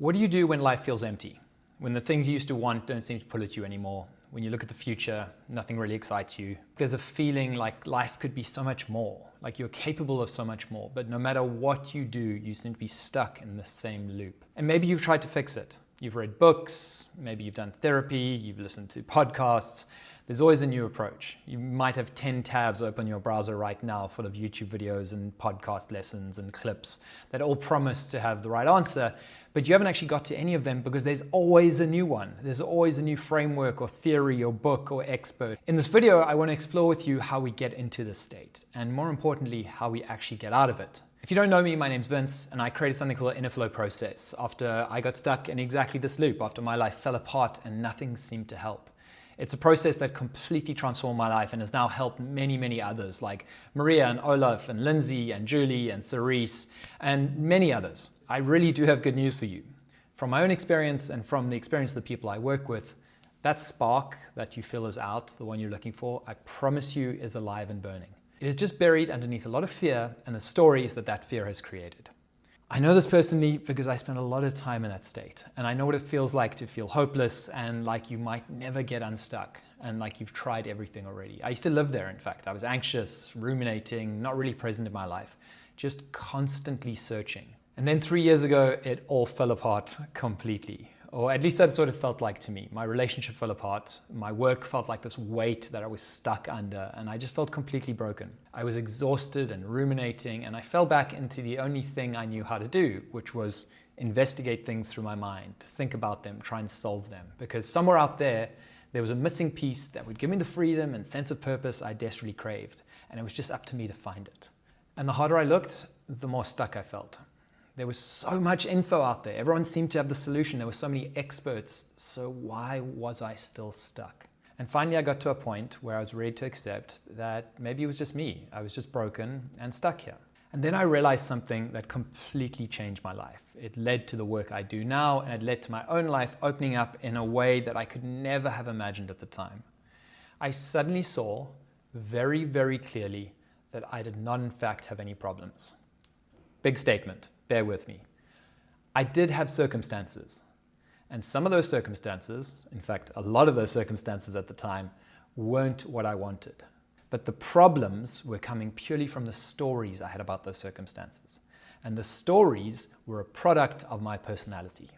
What do you do when life feels empty? When the things you used to want don't seem to pull at you anymore? When you look at the future, nothing really excites you. There's a feeling like life could be so much more, like you're capable of so much more, but no matter what you do, you seem to be stuck in the same loop. And maybe you've tried to fix it. You've read books, maybe you've done therapy, you've listened to podcasts. There's always a new approach. You might have 10 tabs open in your browser right now full of YouTube videos and podcast lessons and clips that all promise to have the right answer, but you haven't actually got to any of them because there's always a new one. There's always a new framework or theory or book or expert. In this video, I want to explore with you how we get into this state, and more importantly, how we actually get out of it. If you don't know me, my name's Vince, and I created something called the inner flow process after I got stuck in exactly this loop, after my life fell apart and nothing seemed to help. It's a process that completely transformed my life and has now helped many, many others like Maria and Olaf and Lindsay and Julie and Cerise and many others. I really do have good news for you. From my own experience and from the experience of the people I work with, that spark that you feel is out, the one you're looking for, I promise you is alive and burning. It is just buried underneath a lot of fear and the stories that that fear has created. I know this personally because I spent a lot of time in that state, and I know what it feels like to feel hopeless and like you might never get unstuck and like you've tried everything already. I used to live there, in fact. I was anxious, ruminating, not really present in my life, just constantly searching. And then 3 years ago, it all fell apart completely. Or at least that's what it felt like to me. My relationship fell apart. My work felt like this weight that I was stuck under, and I just felt completely broken. I was exhausted and ruminating, and I fell back into the only thing I knew how to do, which was investigate things through my mind, think about them, try and solve them. Because somewhere out there was a missing piece that would give me the freedom and sense of purpose I desperately craved, and it was just up to me to find it. And the harder I looked, the more stuck I felt. There was so much info out there. Everyone seemed to have the solution. There were so many experts. So why was I still stuck? And finally, I got to a point where I was ready to accept that maybe it was just me. I was just broken and stuck here. And then I realized something that completely changed my life. It led to the work I do now, and it led to my own life opening up in a way that I could never have imagined at the time. I suddenly saw very, very clearly that I did not, in fact, have any problems. Big statement. Bear with me. I did have circumstances, and some of those circumstances, in fact, a lot of those circumstances at the time, weren't what I wanted. But the problems were coming purely from the stories I had about those circumstances. And the stories were a product of my personality,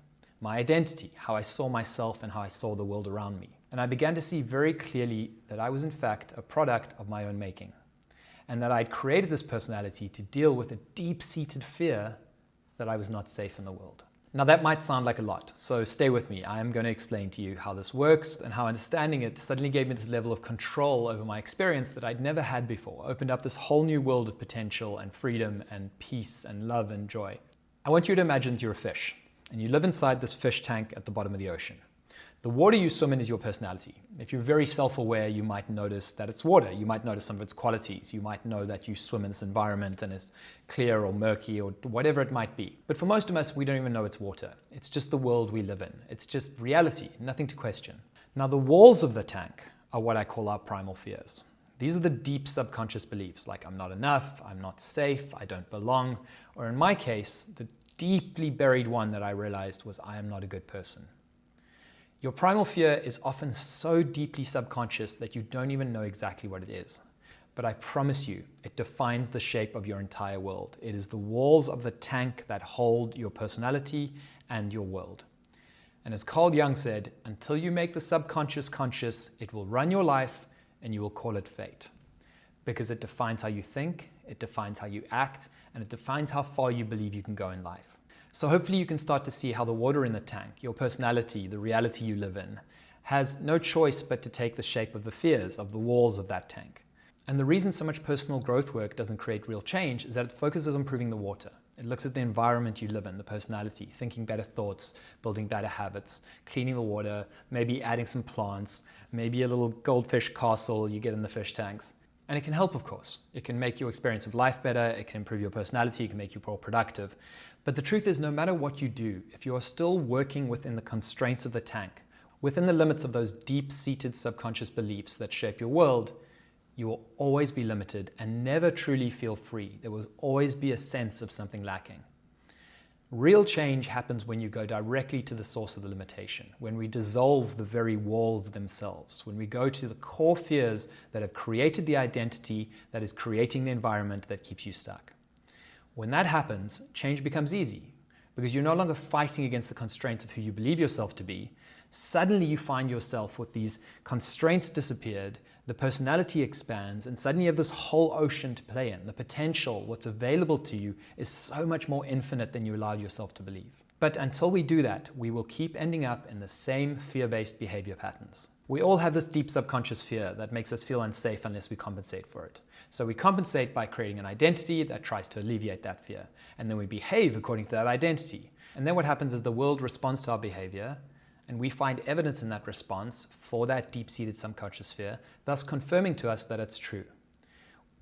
my identity, how I saw myself and how I saw the world around me. And I began to see very clearly that I was in fact a product of my own making, and that I'd created this personality to deal with a deep-seated fear that I was not safe in the world. Now that might sound like a lot, so stay with me. I am going to explain to you how this works and how understanding it suddenly gave me this level of control over my experience that I'd never had before, opened up this whole new world of potential and freedom and peace and love and joy. I want you to imagine that you're a fish, and you live inside this fish tank at the bottom of the ocean. The water you swim in is your personality. If you're very self-aware, you might notice that it's water. You might notice some of its qualities. You might know that you swim in this environment and it's clear or murky or whatever it might be. But for most of us, we don't even know it's water. It's just the world we live in. It's just reality, nothing to question. Now, the walls of the tank are what I call our primal fears. These are the deep subconscious beliefs like I'm not enough, I'm not safe, I don't belong, or in my case, the deeply buried one that I realized was I am not a good person. Your primal fear is often so deeply subconscious that you don't even know exactly what it is. But I promise you, it defines the shape of your entire world. It is the walls of the tank that hold your personality and your world. And as Carl Jung said, until you make the subconscious conscious, it will run your life and you will call it fate. Because it defines how you think, it defines how you act, and it defines how far you believe you can go in life. So hopefully you can start to see how the water in the tank, your personality, the reality you live in, has no choice but to take the shape of the fears of the walls of that tank. And the reason so much personal growth work doesn't create real change is that it focuses on improving the water. It looks at the environment you live in, the personality, thinking better thoughts, building better habits, cleaning the water, maybe adding some plants, maybe a little goldfish castle you get in the fish tanks. And it can help, of course. It can make your experience of life better, it can improve your personality, it can make you more productive. But the truth is, no matter what you do, if you are still working within the constraints of the tank, within the limits of those deep-seated subconscious beliefs that shape your world, you will always be limited and never truly feel free. There will always be a sense of something lacking. Real change happens when you go directly to the source of the limitation, when we dissolve the very walls themselves, when we go to the core fears that have created the identity that is creating the environment that keeps you stuck. When that happens, change becomes easy because you're no longer fighting against the constraints of who you believe yourself to be. Suddenly you find yourself with these constraints disappeared, the personality expands, and suddenly you have this whole ocean to play in. The potential, what's available to you, is so much more infinite than you allowed yourself to believe. But until we do that, we will keep ending up in the same fear-based behavior patterns. We all have this deep subconscious fear that makes us feel unsafe unless we compensate for it. So we compensate by creating an identity that tries to alleviate that fear. And then we behave according to that identity. And then what happens is the world responds to our behavior, and we find evidence in that response for that deep-seated subconscious fear, thus confirming to us that it's true.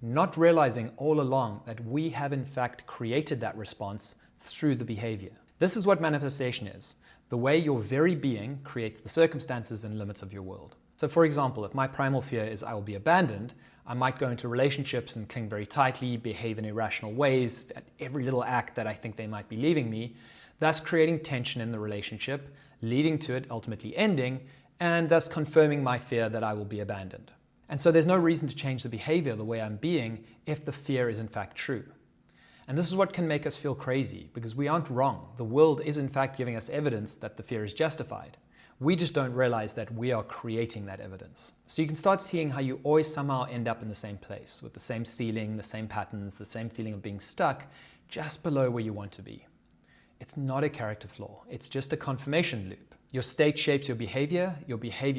Not realizing all along that we have in fact created that response through the behavior. This is what manifestation is, the way your very being creates the circumstances and limits of your world. So for example, if my primal fear is I will be abandoned, I might go into relationships and cling very tightly, behave in irrational ways at every little act that I think they might be leaving me, thus creating tension in the relationship, leading to it ultimately ending, and thus confirming my fear that I will be abandoned. And so there's no reason to change the behavior the way I'm being if the fear is in fact true. And this is what can make us feel crazy, because we aren't wrong. The world is in fact giving us evidence that the fear is justified. We just don't realize that we are creating that evidence. So you can start seeing how you always somehow end up in the same place, with the same ceiling, the same patterns, the same feeling of being stuck, just below where you want to be. It's not a character flaw, it's just a confirmation loop. Your state shapes your behavior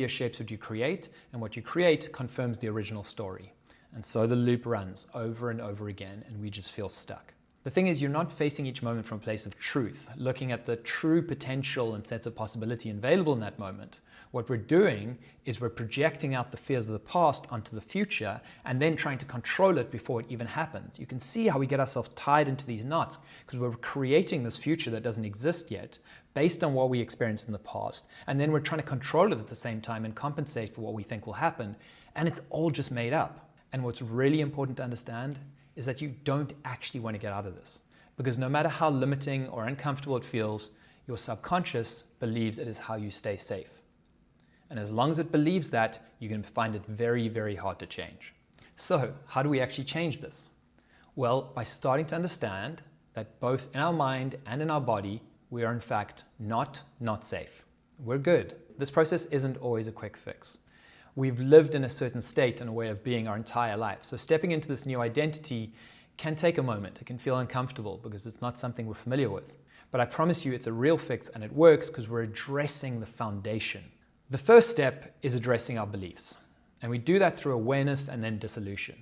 shapes what you create, and what you create confirms the original story. And so the loop runs over and over again, and we just feel stuck. The thing is, you're not facing each moment from a place of truth, looking at the true potential and sense of possibility available in that moment. What we're doing is we're projecting out the fears of the past onto the future and then trying to control it before it even happens. You can see how we get ourselves tied into these knots because we're creating this future that doesn't exist yet based on what we experienced in the past. And then we're trying to control it at the same time and compensate for what we think will happen. And it's all just made up. And what's really important to understand is that you don't actually want to get out of this. Because no matter how limiting or uncomfortable it feels, your subconscious believes it is how you stay safe. And as long as it believes that, you can find it very, very hard to change. So how do we actually change this? Well, by starting to understand that both in our mind and in our body, we are in fact not safe. We're good. This process isn't always a quick fix. We've lived in a certain state and a way of being our entire life. So stepping into this new identity can take a moment. It can feel uncomfortable because it's not something we're familiar with. But I promise you it's a real fix, and it works because we're addressing the foundation. The first step is addressing our beliefs. And we do that through awareness and then dissolution.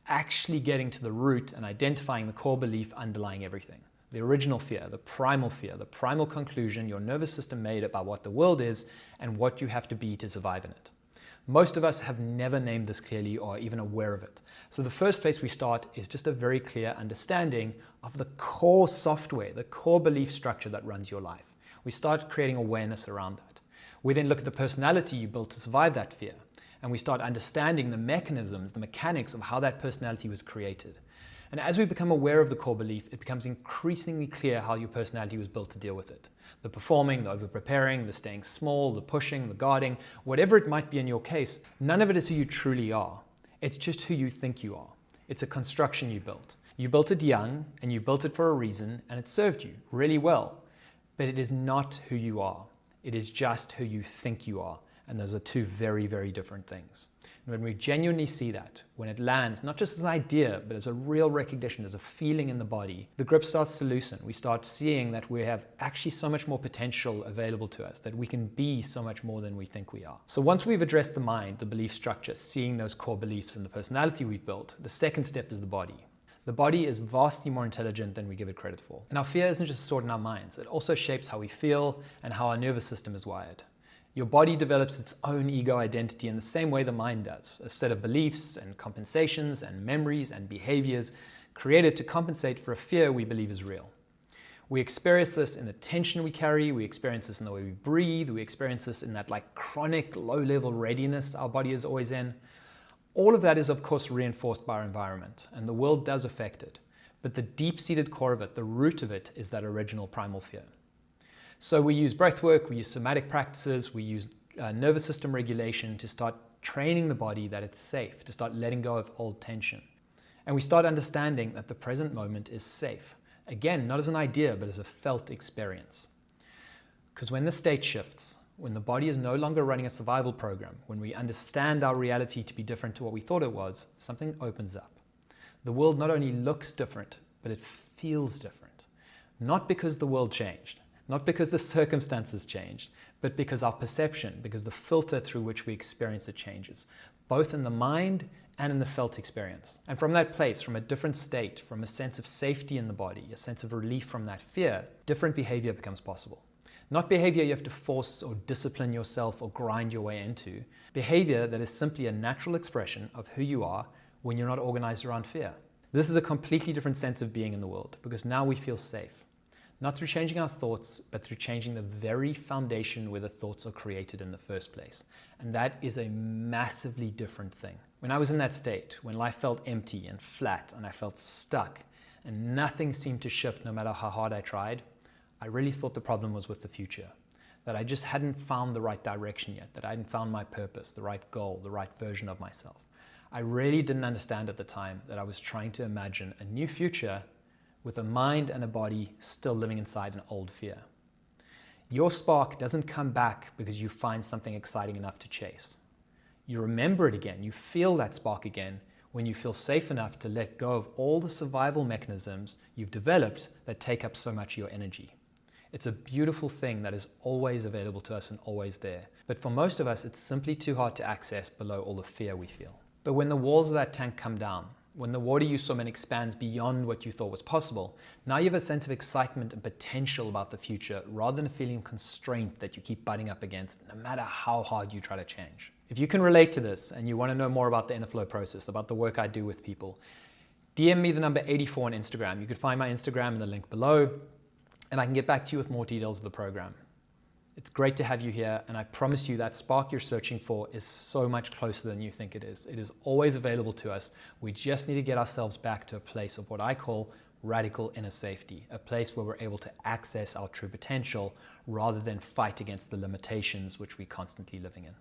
Actually getting to the root and identifying the core belief underlying everything. The original fear, the primal conclusion your nervous system made about what the world is and what you have to be to survive in it. Most of us have never named this clearly or even aware of it. So the first place we start is just a very clear understanding of the core software, the core belief structure that runs your life. We start creating awareness around that. We then look at the personality you built to survive that fear. And we start understanding the mechanisms, the mechanics of how that personality was created. And as we become aware of the core belief, it becomes increasingly clear how your personality was built to deal with it. The performing, the over-preparing, the staying small, the pushing, the guarding, whatever it might be in your case, none of it is who you truly are. It's just who you think you are. It's a construction you built. You built it young, and you built it for a reason, and it served you really well. But it is not who you are. It is just who you think you are. And those are two very, very different things. And when we genuinely see that, when it lands, not just as an idea, but as a real recognition, as a feeling in the body, the grip starts to loosen. We start seeing that we have actually so much more potential available to us, that we can be so much more than we think we are. So once we've addressed the mind, the belief structure, seeing those core beliefs and the personality we've built, the second step is the body. The body is vastly more intelligent than we give it credit for. And our fear isn't just stored in our minds. It also shapes how we feel and how our nervous system is wired. Your body develops its own ego identity in the same way the mind does, a set of beliefs and compensations and memories and behaviors created to compensate for a fear we believe is real. We experience this in the tension we carry, we experience this in the way we breathe, we experience this in that chronic low-level readiness our body is always in. All of that is of course reinforced by our environment, and the world does affect it. But the deep-seated core of it, the root of it, is that original primal fear. So we use breath work, we use somatic practices, we use nervous system regulation to start training the body that it's safe, to start letting go of old tension. And we start understanding that the present moment is safe. Again, not as an idea, but as a felt experience. Because when the state shifts, when the body is no longer running a survival program, when we understand our reality to be different to what we thought it was, something opens up. The world not only looks different, but it feels different. Not because the world changed, not because the circumstances changed, but because our perception, because the filter through which we experience it changes, both in the mind and in the felt experience. And from that place, from a different state, from a sense of safety in the body, a sense of relief from that fear, different behavior becomes possible. Not behavior you have to force or discipline yourself or grind your way into. Behavior that is simply a natural expression of who you are when you're not organized around fear. This is a completely different sense of being in the world because now we feel safe. Not through changing our thoughts, but through changing the very foundation where the thoughts are created in the first place. And that is a massively different thing. When I was in that state, when life felt empty and flat and I felt stuck and nothing seemed to shift no matter how hard I tried, I really thought the problem was with the future, that I just hadn't found the right direction yet, that I hadn't found my purpose, the right goal, the right version of myself. I really didn't understand at the time that I was trying to imagine a new future with a mind and a body still living inside an old fear. Your spark doesn't come back because you find something exciting enough to chase. You remember it again, you feel that spark again when you feel safe enough to let go of all the survival mechanisms you've developed that take up so much of your energy. It's a beautiful thing that is always available to us and always there. But for most of us, it's simply too hard to access below all the fear we feel. But when the walls of that tank come down, when the water you swim in expands beyond what you thought was possible, now you have a sense of excitement and potential about the future rather than a feeling of constraint that you keep butting up against no matter how hard you try to change. If you can relate to this and you want to know more about the inner flow process, about the work I do with people, DM me the number 84 on Instagram. You could find my Instagram in the link below, and I can get back to you with more details of the program. It's great to have you here, and I promise you that spark you're searching for is so much closer than you think it is. It is always available to us. We just need to get ourselves back to a place of what I call radical inner safety, a place where we're able to access our true potential rather than fight against the limitations which we're constantly living in.